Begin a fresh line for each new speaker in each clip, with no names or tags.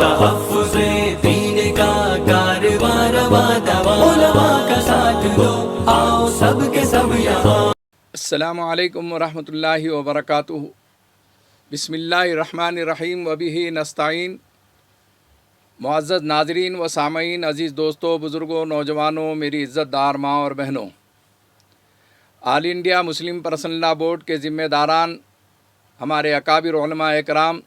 تحفظ دین کا کارواں رواں دواں، علماء کا ساتھ دو، آؤ سب کے سب یہاں۔
السلام علیکم ورحمۃ اللہ وبرکاتہ۔ بسم اللہ الرحمن الرحیم وبہ نستعین۔ معزز ناظرین و سامعین، عزیز دوستوں، بزرگوں، نوجوانوں، میری عزت دار ماں اور بہنوں، آل انڈیا مسلم پرسنل لا بورڈ کے ذمہ داران، ہمارے اکابر علماء اکرام،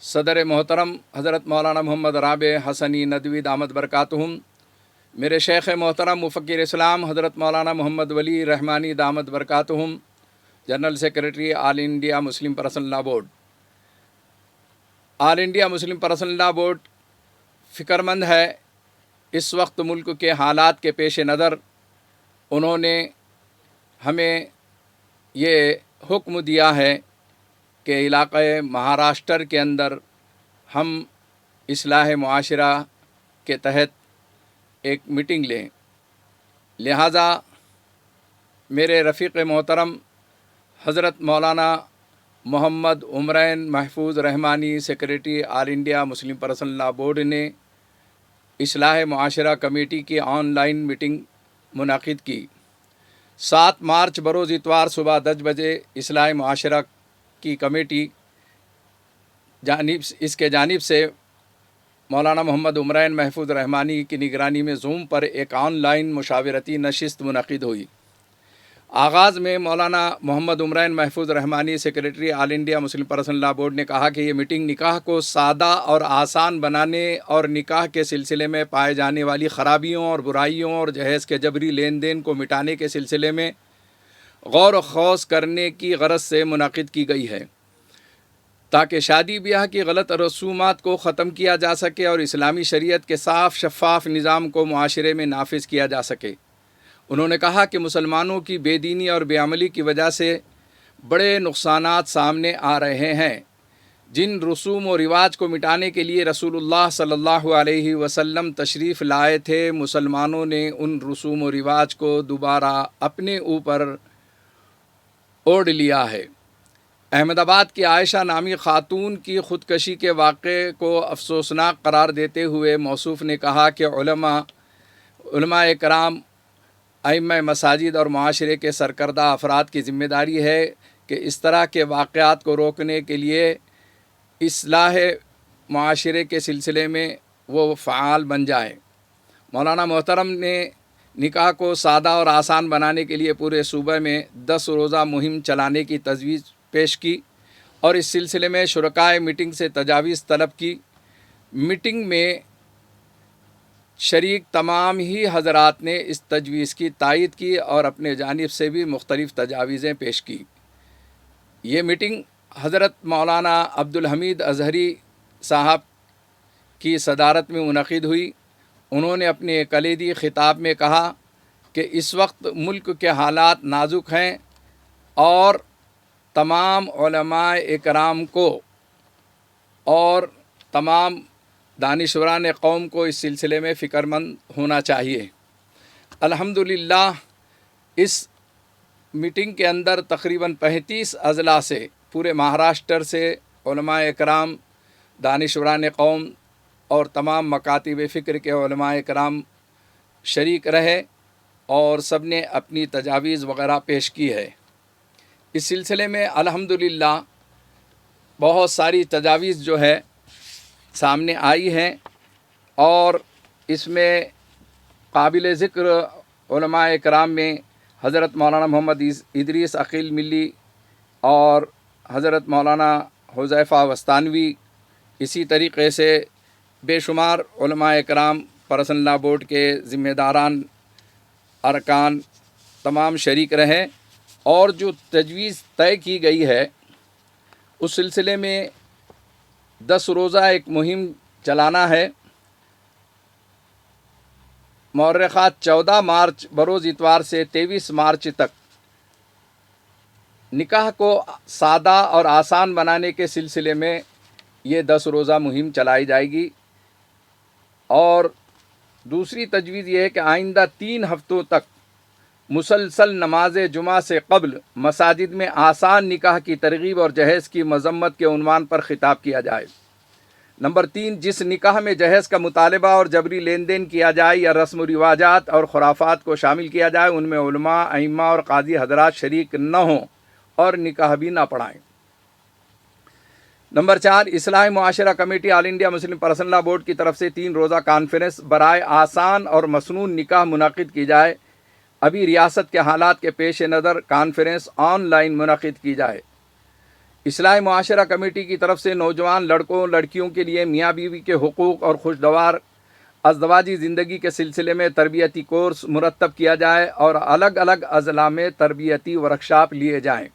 صدر محترم حضرت مولانا محمد رابع حسنی ندوی دامت برکاتہم، میرے شیخ محترم مفکر اسلام حضرت مولانا محمد ولی رحمانی دامت برکاتہم، general secretary all India Muslim personal لا بورڈ۔ آل انڈیا مسلم پرسنل لا بورڈ فکر مند ہے۔ اس وقت ملک کے حالات کے پیش نظر انہوں نے ہمیں یہ حکم دیا ہے کہ علاقۂ مہاراشٹر کے اندر ہم اصلاح معاشرہ کے تحت ایک میٹنگ لیں۔ لہٰذا میرے رفیق محترم حضرت مولانا Muhammad Umrain Mahfooz Rahmani secretary all India Muslim personal لا بورڈ نے اصلاح معاشرہ کمیٹی کی آن لائن میٹنگ منعقد کی۔ 7 مارچ بروز اتوار صبح 10 بجے اصلاح معاشرہ کی کمیٹی اس کے جانب سے مولانا محمد عمرین محفوظ رحمانی کی نگرانی میں زوم پر ایک آن لائن مشاورتی نشست منعقد ہوئی۔ آغاز میں مولانا Muhammad Umrain Mahfooz Rahmani secretary all India Muslim personal لا بورڈ نے کہا کہ یہ میٹنگ نکاح کو سادہ اور آسان بنانے اور نکاح کے سلسلے میں پائے جانے والی خرابیوں اور برائیوں اور جہیز کے جبری لین دین کو مٹانے کے سلسلے میں غور و خوض کرنے کی غرض سے منعقد کی گئی ہے، تاکہ شادی بیاہ کی غلط رسومات کو ختم کیا جا سکے اور اسلامی شریعت کے صاف شفاف نظام کو معاشرے میں نافذ کیا جا سکے۔ انہوں نے کہا کہ مسلمانوں کی بے دینی اور بے عملی کی وجہ سے بڑے نقصانات سامنے آ رہے ہیں۔ جن رسوم و رواج کو مٹانے کے لیے رسول اللہ صلی اللہ علیہ وسلم تشریف لائے تھے، مسلمانوں نے ان رسوم و رواج کو دوبارہ اپنے اوپر اوڑھ لیا ہے۔ احمد آباد کی عائشہ نامی خاتون کی خودکشی کے واقعے کو افسوسناک قرار دیتے ہوئے موصوف نے کہا کہ علماء کرام، ائمہ مساجد اور معاشرے کے سرکردہ افراد کی ذمہ داری ہے کہ اس طرح کے واقعات کو روکنے کے لیے اصلاح معاشرے کے سلسلے میں وہ فعال بن جائیں۔ مولانا محترم نے نکاح کو سادہ اور آسان بنانے کے لیے پورے صوبہ میں 10 روزہ مہم چلانے کی تجویز پیش کی اور اس سلسلے میں شرکائے میٹنگ سے تجاویز طلب کی۔ میٹنگ میں شریک تمام ہی حضرات نے اس تجویز کی تائید کی اور اپنے جانب سے بھی مختلف تجاویزیں پیش کی۔ یہ میٹنگ حضرت مولانا عبدالحمید اظہری صاحب کی صدارت میں منعقد ہوئی۔ انہوں نے اپنے کلیدی خطاب میں کہا کہ اس وقت ملک کے حالات نازک ہیں اور تمام علماء اکرام کو اور تمام دانشوران قوم کو اس سلسلے میں فکر مند ہونا چاہیے۔ الحمدللہ اس میٹنگ کے اندر تقریباً 35 اضلاع سے پورے مہاراشٹر سے علماء اکرام، دانشوران قوم اور تمام مکاتب فکر کے علماء اکرام شریک رہے اور سب نے اپنی تجاویز وغیرہ پیش کی ہے۔ اس سلسلے میں الحمدللہ بہت ساری تجاویز جو ہے سامنے آئی ہیں اور اس میں قابل ذکر علماء اکرام میں حضرت مولانا محمد ادریس عقیل ملی اور حضرت مولانا حذیفہ وستانوی، اسی طریقے سے بے شمار علماء اکرام، پرسنل لا بورڈ کے ذمہ داران، ارکان تمام شریک رہے اور جو تجویز طے کی گئی ہے اس سلسلے میں 10 روزہ ایک مہم چلانا ہے۔ مورخات 14 مارچ بروز اتوار سے 23 مارچ تک نکاح کو سادہ اور آسان بنانے کے سلسلے میں یہ 10 روزہ مہم چلائی جائے گی، اور دوسری تجویز یہ ہے کہ آئندہ 3 ہفتوں تک مسلسل نماز جمعہ سے قبل مساجد میں آسان نکاح کی ترغیب اور جہیز کی مذمت کے عنوان پر خطاب کیا جائے۔ نمبر 3، جس نکاح میں جہیز کا مطالبہ اور جبری لین دین کیا جائے یا رسم و رواجات اور خرافات کو شامل کیا جائے، ان میں علماء، ائمہ اور قاضی حضرات شریک نہ ہوں اور نکاح بھی نہ پڑھائیں۔ نمبر 4، اصلاح معاشرہ کمیٹی آل انڈیا مسلم پرسنل لا بورڈ کی طرف سے 3 روزہ کانفرنس برائے آسان اور مسنون نکاح منعقد کی جائے۔ ابھی ریاست کے حالات کے پیش نظر کانفرنس آن لائن منعقد کی جائے۔ اصلاح معاشرہ کمیٹی کی طرف سے نوجوان لڑکوں لڑکیوں کے لیے میاں بیوی کے حقوق اور خوشگوار ازدواجی زندگی کے سلسلے میں تربیتی کورس مرتب کیا جائے اور الگ الگ اضلاع میں تربیتی ورکشاپ لیے جائیں۔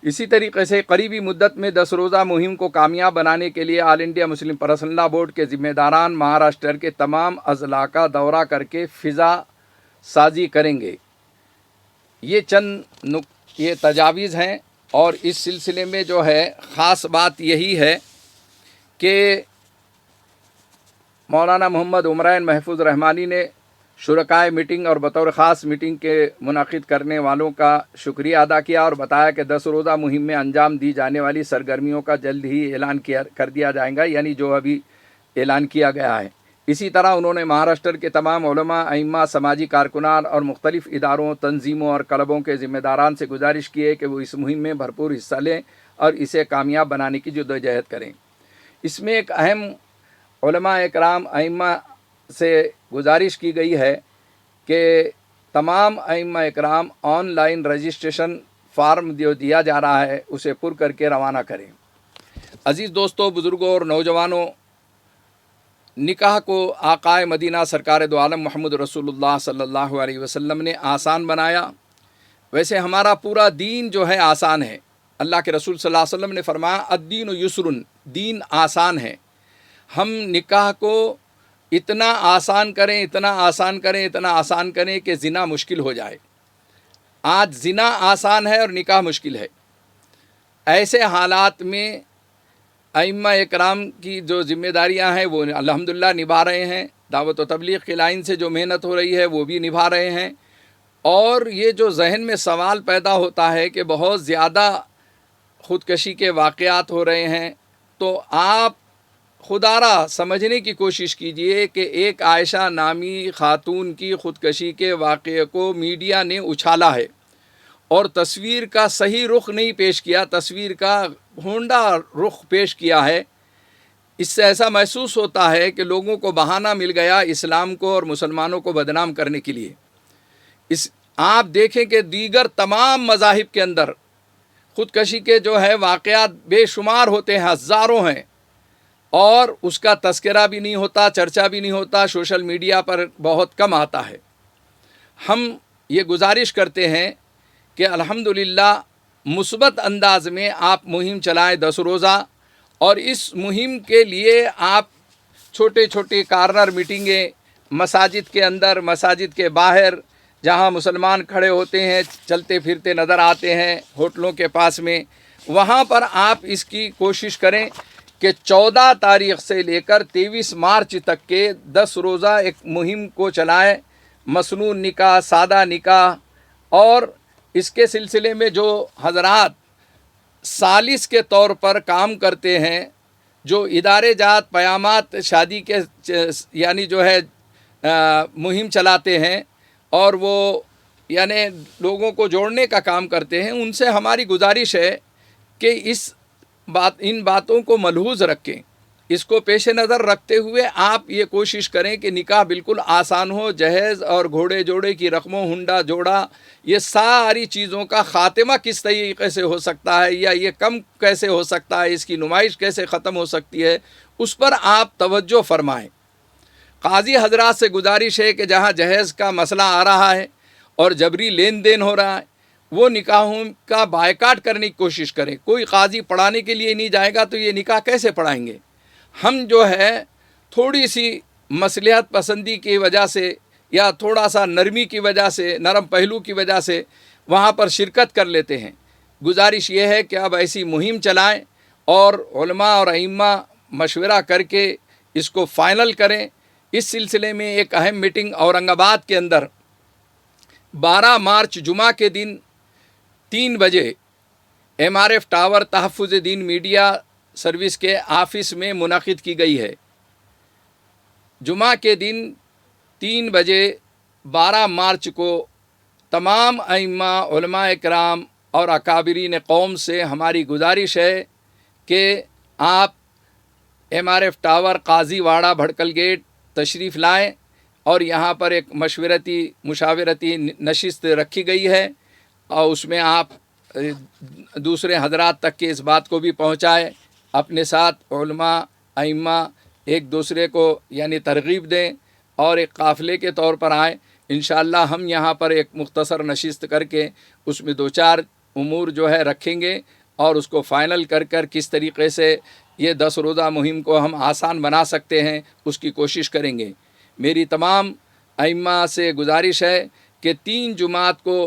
اسی طریقے سے قریبی مدت میں 10 روزہ مہم کو کامیاب بنانے کے لیے آل انڈیا مسلم پرسنل لا بورڈ کے ذمہ داران مہاراشٹر کے تمام اضلاع کا دورہ کر کے فضا سازی کریں گے۔ یہ چند یہ تجاویز ہیں، اور اس سلسلے میں جو ہے خاص بات یہی ہے کہ مولانا محمد عمرین محفوظ رحمانی نے شرکائے میٹنگ اور بطور خاص میٹنگ کے منعقد کرنے والوں کا شکریہ ادا کیا اور بتایا کہ 10 روزہ مہم میں انجام دی جانے والی سرگرمیوں کا جلد ہی اعلان کر دیا جائے گا، یعنی جو ابھی اعلان کیا گیا ہے۔ اسی طرح انہوں نے مہاراشٹر کے تمام علماء، ائمہ، سماجی کارکنان اور مختلف اداروں، تنظیموں اور کلبوں کے ذمہ داران سے گزارش کی ہے کہ وہ اس مہم میں بھرپور حصہ لیں اور اسے کامیاب بنانے کی جدوجہد کریں۔ اس میں ایک اہم علماء اکرام، ائمہ سے گزارش کی گئی ہے کہ تمام ائمہ اکرام آن لائن رجسٹریشن فارم جو دیا جا رہا ہے اسے پر کر کے روانہ کریں۔ عزیز دوستوں، بزرگوں اور نوجوانوں، نکاح کو آقائے مدینہ سرکار دو عالم محمد رسول اللہ صلی اللہ علیہ وسلم نے آسان بنایا۔ ویسے ہمارا پورا دین جو ہے آسان ہے۔ اللہ کے رسول صلی اللہ علیہ وسلم نے فرمایا الدین یسرن، دین آسان ہے۔ ہم نکاح کو اتنا آسان کریں، اتنا آسان کریں، اتنا آسان کریں کہ زنا مشکل ہو جائے۔ آج زنا آسان ہے اور نکاح مشکل ہے۔ ایسے حالات میں ائمہ اکرام کی جو ذمہ داریاں ہیں وہ الحمدللہ نبھا رہے ہیں۔ دعوت و تبلیغ کی لائن سے جو محنت ہو رہی ہے وہ بھی نبھا رہے ہیں۔ اور یہ جو ذہن میں سوال پیدا ہوتا ہے کہ بہت زیادہ خودکشی کے واقعات ہو رہے ہیں، تو آپ خدارہ سمجھنے کی کوشش کیجئے کہ ایک عائشہ نامی خاتون کی خودکشی کے واقعے کو میڈیا نے اچھالا ہے اور تصویر کا صحیح رخ نہیں پیش کیا، تصویر کا ہونڈا رخ پیش کیا ہے۔ اس سے ایسا محسوس ہوتا ہے کہ لوگوں کو بہانہ مل گیا اسلام کو اور مسلمانوں کو بدنام کرنے کے لیے۔ آپ دیکھیں کہ دیگر تمام مذاہب کے اندر خودکشی کے جو ہے واقعات بے شمار ہوتے ہیں، ہزاروں ہیں، اور اس کا تذکرہ بھی نہیں ہوتا، چرچا بھی نہیں ہوتا، سوشل میڈیا پر بہت کم آتا ہے۔ ہم یہ گزارش کرتے ہیں کہ الحمدللہ مثبت انداز میں آپ مہم چلائیں 10 روزہ، اور اس مہم کے لیے آپ چھوٹے چھوٹے کارنر میٹنگیں مساجد کے اندر، مساجد کے باہر، جہاں مسلمان کھڑے ہوتے ہیں، چلتے پھرتے نظر آتے ہیں ہوٹلوں کے پاس میں، وہاں پر آپ اس کی کوشش کریں کہ 14 تاریخ سے لے کر 23 مارچ تک کے 10 روزہ ایک مہم کو چلائیں، مسنون نکاح، سادہ نکاح، اور اس کے سلسلے میں جو حضرات ثالث کے طور پر کام کرتے ہیں، جو ادارے جات پیامات شادی کے یعنی جو ہے مہم چلاتے ہیں اور وہ یعنی لوگوں کو جوڑنے کا کام کرتے ہیں، ان سے ہماری گزارش ہے کہ ان باتوں کو ملحوظ رکھیں، اس کو پیش نظر رکھتے ہوئے آپ یہ کوشش کریں کہ نکاح بالکل آسان ہو۔ جہیز اور گھوڑے جوڑے کی رقموں، ہنڈا جوڑا، یہ ساری چیزوں کا خاتمہ کس طریقے سے ہو سکتا ہے یا یہ کم کیسے ہو سکتا ہے، اس کی نمائش کیسے ختم ہو سکتی ہے، اس پر آپ توجہ فرمائیں۔ قاضی حضرات سے گزارش ہے کہ جہاں جہیز کا مسئلہ آ رہا ہے اور جبری لین دین ہو رہا ہے، وہ نکاحوں کا بائیکاٹ کرنے کی کوشش کریں۔ کوئی قاضی پڑھانے کے لیے نہیں جائے گا تو یہ نکاح کیسے پڑھائیں گے؟ ہم جو ہے تھوڑی سی مصلحت پسندی کی وجہ سے یا تھوڑا سا نرمی کی وجہ سے، نرم پہلو کی وجہ سے وہاں پر شرکت کر لیتے ہیں۔ گزارش یہ ہے کہ اب ایسی مہم چلائیں اور علماء اور ائمہ مشورہ کر کے اس کو فائنل کریں۔ اس سلسلے میں ایک اہم میٹنگ اورنگ آباد کے اندر 12 مارچ جمعہ کے دن 3 بجے MRF ٹاور تحفظ دین میڈیا سروس کے آفس میں منعقد کی گئی ہے۔ جمعہ کے دن 3 بجے 12 مارچ کو تمام ائمہ، علماء کرام اور اکابرین قوم سے ہماری گزارش ہے کہ آپ MRF ٹاور، قاضی واڑہ، بھڑکل گیٹ تشریف لائیں، اور یہاں پر ایک مشاورتی نشست رکھی گئی ہے، اور اس میں آپ دوسرے حضرات تک کے اس بات کو بھی پہنچائیں، اپنے ساتھ علماء، ائمہ ایک دوسرے کو یعنی ترغیب دیں اور ایک قافلے کے طور پر آئیں۔ انشاءاللہ ہم یہاں پر ایک مختصر نشست کر کے اس میں 2-4 امور جو ہے رکھیں گے، اور اس کو فائنل کر کس طریقے سے یہ 10 روزہ مہم کو ہم آسان بنا سکتے ہیں اس کی کوشش کریں گے۔ میری تمام ائمہ سے گزارش ہے کہ 3 جمعات کو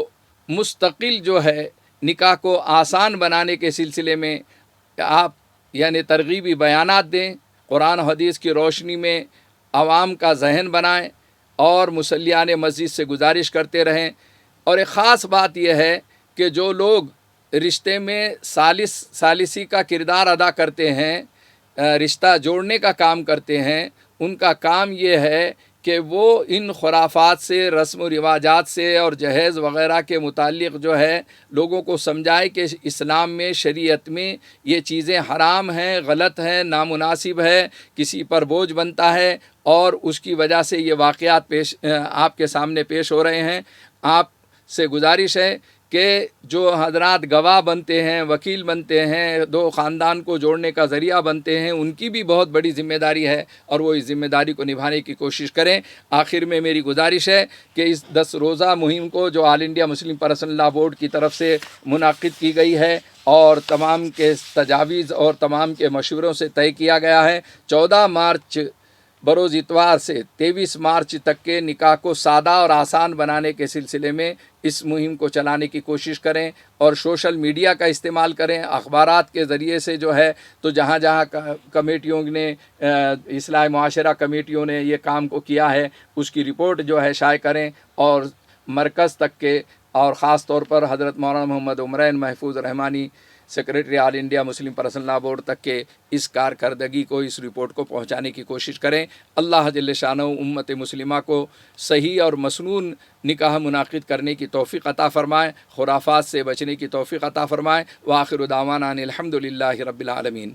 مستقل جو ہے نکاح کو آسان بنانے کے سلسلے میں آپ یعنی ترغیبی بیانات دیں، قرآن و حدیث کی روشنی میں عوام کا ذہن بنائیں، اور مصلیان مسجد سے گزارش کرتے رہیں۔ اور ایک خاص بات یہ ہے کہ جو لوگ رشتے میں ثالثی کا کردار ادا کرتے ہیں، رشتہ جوڑنے کا کام کرتے ہیں، ان کا کام یہ ہے کہ وہ ان خرافات سے، رسم و رواجات سے اور جہیز وغیرہ کے متعلق جو ہے لوگوں کو سمجھائے کہ اسلام میں، شریعت میں یہ چیزیں حرام ہیں، غلط ہیں، نامناسب ہے، کسی پر بوجھ بنتا ہے، اور اس کی وجہ سے یہ واقعات آپ کے سامنے پیش ہو رہے ہیں۔ آپ سے گزارش ہے کہ جو حضرات گواہ بنتے ہیں، وکیل بنتے ہیں، 2 خاندان کو جوڑنے کا ذریعہ بنتے ہیں، ان کی بھی بہت بڑی ذمہ داری ہے، اور وہ اس ذمہ داری کو نبھانے کی کوشش کریں۔ آخر میں میری گزارش ہے کہ اس 10 روزہ مہم کو جو all India Muslim personal law board کی طرف سے منعقد کی گئی ہے اور تمام کے تجاویز اور تمام کے مشوروں سے طے کیا گیا ہے، 14 مارچ بروز اتوار سے 23 مارچ تک کے نکاح کو سادہ اور آسان بنانے کے سلسلے میں اس مہم کو چلانے کی کوشش کریں، اور سوشل میڈیا کا استعمال کریں، اخبارات کے ذریعے سے جو ہے تو جہاں جہاں کمیٹیوں نے، اصلاح معاشرہ کمیٹیوں نے یہ کام کو کیا ہے اس کی رپورٹ جو ہے شائع کریں، اور مرکز تک کے اور خاص طور پر حضرت مولانا Muhammad Umrain Mahfooz Rahmani secretary all India Muslim personal law board تک کے اس کارکردگی کو، اس رپورٹ کو پہنچانے کی کوشش کریں۔ اللہ جل شانہ امت مسلمہ کو صحیح اور مسنون نکاح منعقد کرنے کی توفیق عطا فرمائے، خرافات سے بچنے کی توفیق عطا فرمائے۔ وآخر دعوانا ان الحمد للہ رب العالمین۔